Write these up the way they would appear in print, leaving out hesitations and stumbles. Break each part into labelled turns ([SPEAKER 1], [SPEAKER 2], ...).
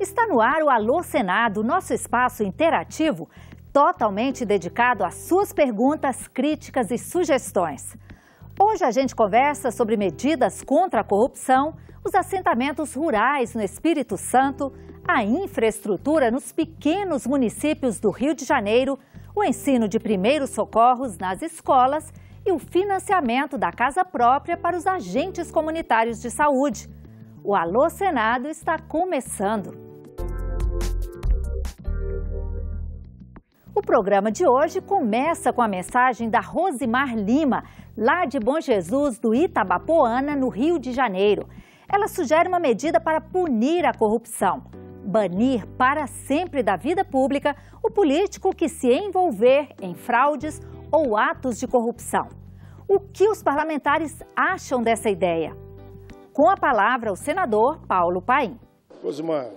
[SPEAKER 1] Está no ar o Alô Senado, nosso espaço interativo totalmente dedicado às suas perguntas, críticas e sugestões. Hoje a gente conversa sobre medidas contra a corrupção, os assentamentos rurais no Espírito Santo, a infraestrutura nos pequenos municípios do Rio de Janeiro, o ensino de primeiros socorros nas escolas e o financiamento da casa própria para os agentes comunitários de saúde. O Alô Senado está começando. O programa de hoje começa com a mensagem da Rosimar Lima, lá de Bom Jesus, do Itabapoana, no Rio de Janeiro. Ela sugere uma medida para punir a corrupção, banir para sempre da vida pública o político que se envolver em fraudes ou atos de corrupção. O que os parlamentares acham dessa ideia? Com a palavra, o senador Paulo Paim.
[SPEAKER 2] Rosimar,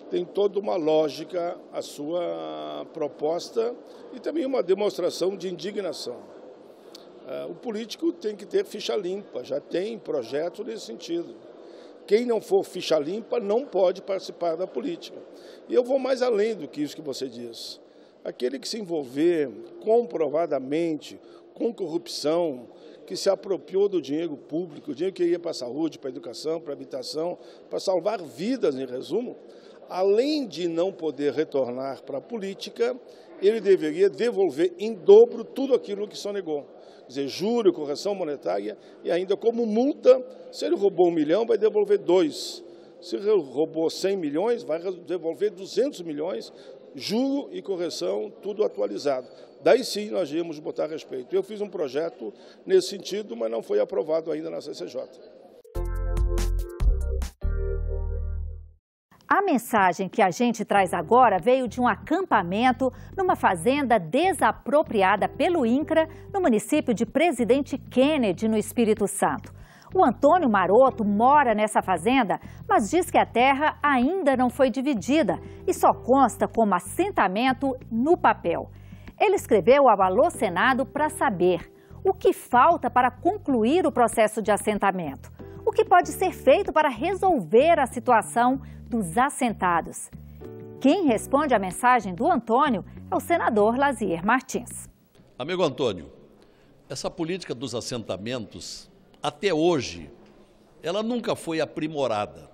[SPEAKER 2] tem toda uma lógica a sua proposta e também uma demonstração de indignação. O político tem que ter ficha limpa, já tem projeto nesse sentido. Quem não for ficha limpa não pode participar da política. E eu vou mais além do que isso que você diz. Aquele que se envolver comprovadamente com corrupção, que se apropriou do dinheiro público, o dinheiro que ia para a saúde, para a educação, para a habitação, para salvar vidas, em resumo, além de não poder retornar para a política, ele deveria devolver em dobro tudo aquilo que sonegou. Quer dizer, juro, correção monetária e ainda como multa, se ele roubou 1 milhão, vai devolver 2. Se ele roubou 100 milhões, vai devolver 200 milhões, juro e correção, tudo atualizado. Daí sim nós íamos botar a respeito. Eu fiz um projeto nesse sentido, mas não foi aprovado ainda na CCJ.
[SPEAKER 1] A mensagem que a gente traz agora veio de um acampamento numa fazenda desapropriada pelo INCRA, no município de Presidente Kennedy, no Espírito Santo. O Antônio Maroto mora nessa fazenda, mas diz que a terra ainda não foi dividida e só consta como assentamento no papel. Ele escreveu ao Alô Senado para saber o que falta para concluir o processo de assentamento. O que pode ser feito para resolver a situação dos assentados? Quem responde à mensagem do Antônio é o senador Lazier Martins.
[SPEAKER 3] Amigo Antônio, essa política dos assentamentos, até hoje, ela nunca foi aprimorada.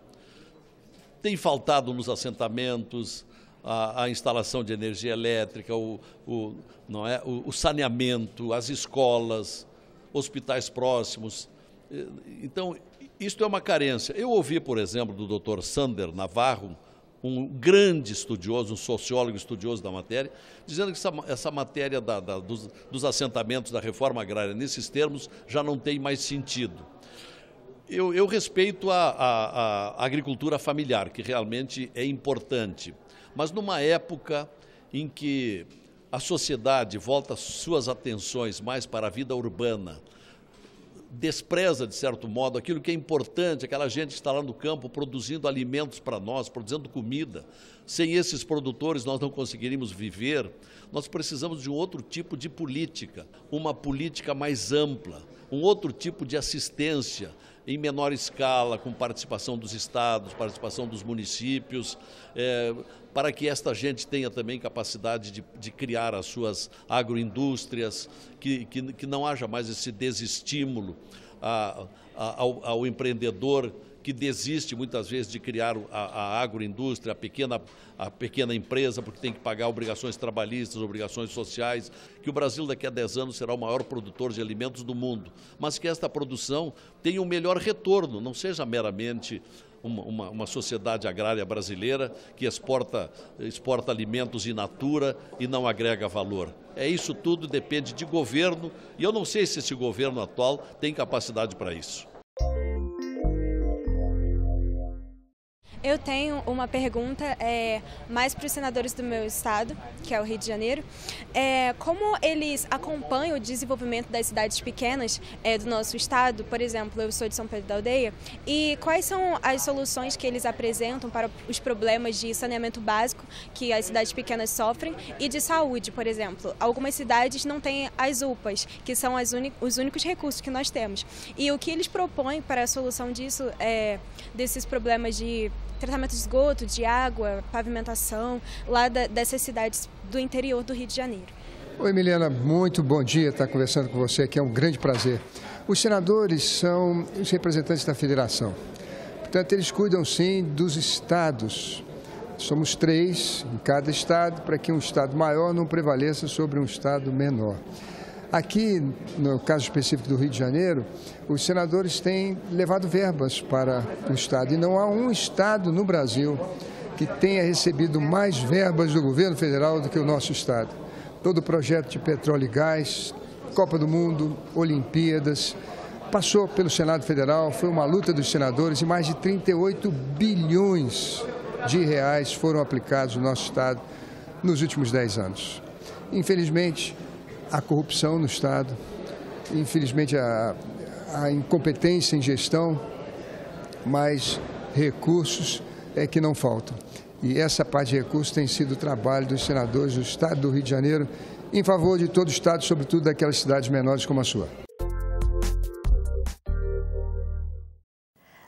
[SPEAKER 3] Tem faltado nos assentamentos a instalação de energia elétrica, o saneamento, as escolas, hospitais próximos. Então, isto é uma carência. Eu ouvi, por exemplo, do Dr. Sander Navarro, um grande estudioso, um sociólogo estudioso da matéria, dizendo que essa matéria dos assentamentos da reforma agrária, nesses termos, já não tem mais sentido. Eu respeito a agricultura familiar, que realmente é importante, mas numa época em que a sociedade volta suas atenções mais para a vida urbana, despreza, de certo modo, aquilo que é importante, aquela gente que está lá no campo produzindo alimentos para nós, produzindo comida. Sem esses produtores nós não conseguiríamos viver. Nós precisamos de um outro tipo de política, uma política mais ampla, um outro tipo de assistência em menor escala, com participação dos estados, participação dos municípios, para que esta gente tenha também capacidade de criar as suas agroindústrias, que não haja mais esse desestímulo ao empreendedor que desiste muitas vezes de criar a agroindústria, a pequena empresa, porque tem que pagar obrigações trabalhistas, obrigações sociais, que o Brasil daqui a 10 anos será o maior produtor de alimentos do mundo, mas que esta produção tenha um melhor retorno, não seja meramente uma sociedade agrária brasileira que exporta alimentos in natura e não agrega valor. Isso tudo depende de governo e eu não sei se esse governo atual tem capacidade para isso.
[SPEAKER 4] Eu tenho uma pergunta mais para os senadores do meu estado, que é o Rio de Janeiro. Como eles acompanham o desenvolvimento das cidades pequenas do nosso estado? Por exemplo, eu sou de São Pedro da Aldeia. E quais são as soluções que eles apresentam para os problemas de saneamento básico que as cidades pequenas sofrem, e de saúde, por exemplo. Algumas cidades não têm as UPAs, que são os únicos recursos que nós temos. E o que eles propõem para a solução disso, desses problemas de tratamento de esgoto, de água, pavimentação, lá dessas cidades do interior do Rio de Janeiro.
[SPEAKER 5] Oi, Milena, muito bom dia estar conversando com você aqui, é um grande prazer. Os senadores são os representantes da federação, portanto eles cuidam sim dos estados. Somos 3 em cada estado para que um estado maior não prevaleça sobre um estado menor. Aqui, no caso específico do Rio de Janeiro, os senadores têm levado verbas para o estado e não há um estado no Brasil que tenha recebido mais verbas do governo federal do que o nosso estado. Todo o projeto de petróleo e gás, Copa do Mundo, Olimpíadas, passou pelo Senado Federal, foi uma luta dos senadores e mais de 38 bilhões de reais foram aplicados no nosso estado nos últimos 10 anos. Infelizmente, a corrupção no estado, infelizmente a incompetência em gestão, mas recursos é que não faltam. E essa parte de recursos tem sido o trabalho dos senadores do estado do Rio de Janeiro em favor de todo o estado, sobretudo daquelas cidades menores como a sua.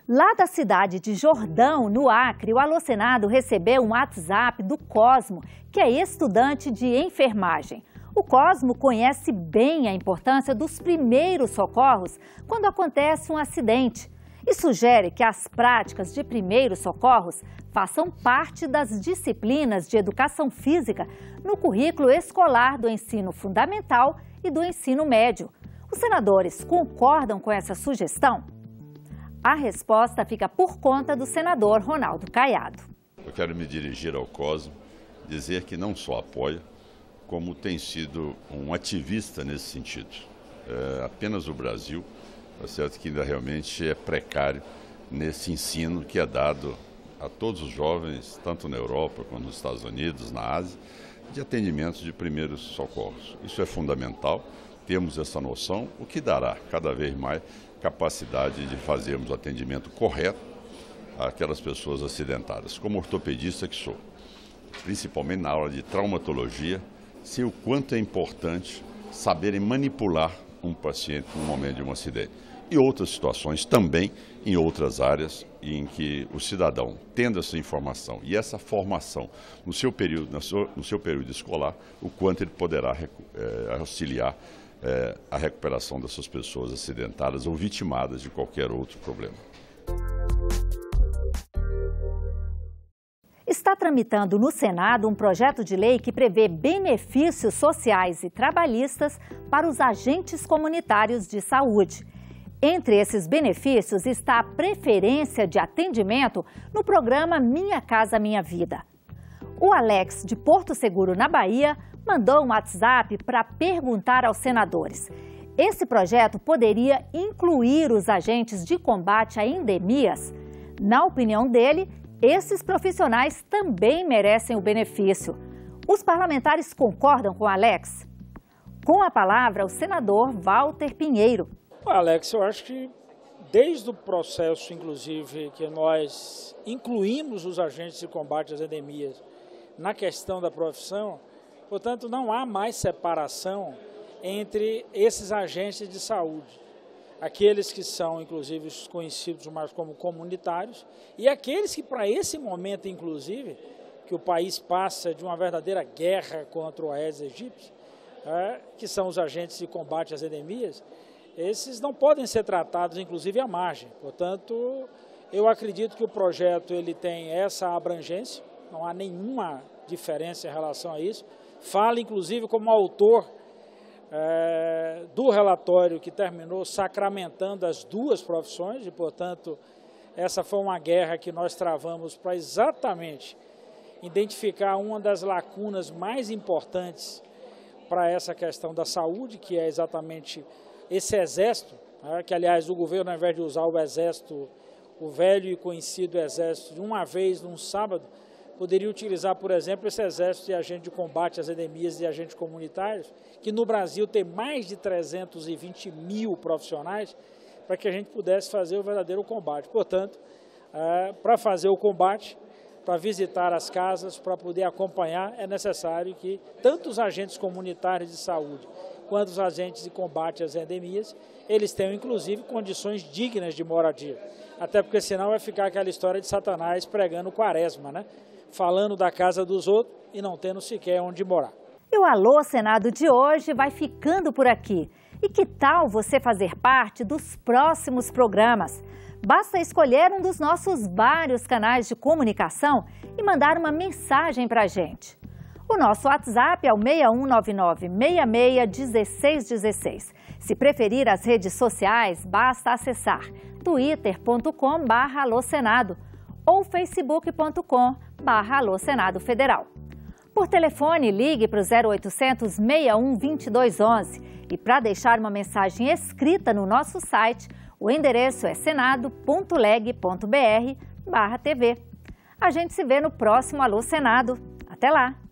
[SPEAKER 1] Lá da cidade de Jordão, no Acre, o Alô Senado recebeu um WhatsApp do Cosmo, que é estudante de enfermagem. O Cosmo conhece bem a importância dos primeiros socorros quando acontece um acidente e sugere que as práticas de primeiros socorros façam parte das disciplinas de educação física no currículo escolar do ensino fundamental e do ensino médio. Os senadores concordam com essa sugestão? A resposta fica por conta do senador Ronaldo Caiado.
[SPEAKER 6] Eu quero me dirigir ao Cosmo, dizer que não só apoia, como tem sido um ativista nesse sentido. Apenas o Brasil, tá certo, que ainda realmente é precário nesse ensino que é dado a todos os jovens, tanto na Europa quanto nos Estados Unidos, na Ásia, de atendimento de primeiros socorros. Isso é fundamental, temos essa noção, o que dará cada vez mais capacidade de fazermos o atendimento correto àquelas pessoas acidentadas. Como ortopedista que sou, principalmente na aula de traumatologia, sei o quanto é importante saberem manipular um paciente no momento de um acidente. E outras situações também, em outras áreas, em que o cidadão, tendo essa informação e essa formação no seu período escolar, o quanto ele poderá auxiliar a recuperação dessas pessoas acidentadas ou vitimadas de qualquer outro problema.
[SPEAKER 1] Está tramitando no Senado um projeto de lei que prevê benefícios sociais e trabalhistas para os agentes comunitários de saúde. Entre esses benefícios está a preferência de atendimento no programa Minha Casa Minha Vida. O Alex, de Porto Seguro, na Bahia, mandou um WhatsApp para perguntar aos senadores. Esse projeto poderia incluir os agentes de combate a endemias? Na opinião dele, esses profissionais também merecem o benefício. Os parlamentares concordam com Alex? Com a palavra, o senador Walter Pinheiro.
[SPEAKER 7] Alex, eu acho que desde o processo, inclusive, que nós incluímos os agentes de combate às endemias na questão da profissão, portanto, não há mais separação entre esses agentes de saúde. Aqueles que são, inclusive, conhecidos mais como comunitários e aqueles que, para esse momento, inclusive, que o país passa de uma verdadeira guerra contra o Aedes aegypti, que são os agentes de combate às endemias, esses não podem ser tratados, inclusive, à margem. Portanto, eu acredito que o projeto ele tem essa abrangência, não há nenhuma diferença em relação a isso. Fala, inclusive, como autor do relatório que terminou sacramentando as duas profissões e, portanto, essa foi uma guerra que nós travamos para exatamente identificar uma das lacunas mais importantes para essa questão da saúde, que é exatamente esse exército, que, aliás, o governo, ao invés de usar o exército, o velho e conhecido exército, de uma vez, num sábado, poderia utilizar, por exemplo, esse exército de agentes de combate às endemias e agentes comunitários, que no Brasil tem mais de 320 mil profissionais, para que a gente pudesse fazer o verdadeiro combate. Portanto, para fazer o combate, para visitar as casas, para poder acompanhar. É necessário que tanto os agentes comunitários de saúde quanto os agentes de combate às endemias, eles tenham inclusive condições dignas de moradia. Até porque senão vai ficar aquela história de Satanás pregando quaresma, né? Falando da casa dos outros e não tendo sequer onde morar.
[SPEAKER 1] E o Alô Senado de hoje vai ficando por aqui. E que tal você fazer parte dos próximos programas? Basta escolher um dos nossos vários canais de comunicação e mandar uma mensagem para a gente. O nosso WhatsApp é o 6199-661616. Se preferir as redes sociais, basta acessar twitter.com/alôsenado ou facebook.com/alôsenado federal. Por telefone, ligue para o 0800 61 2211 e para deixar uma mensagem escrita no nosso site, o endereço é senado.leg.br/TV. A gente se vê no próximo Alô Senado. Até lá!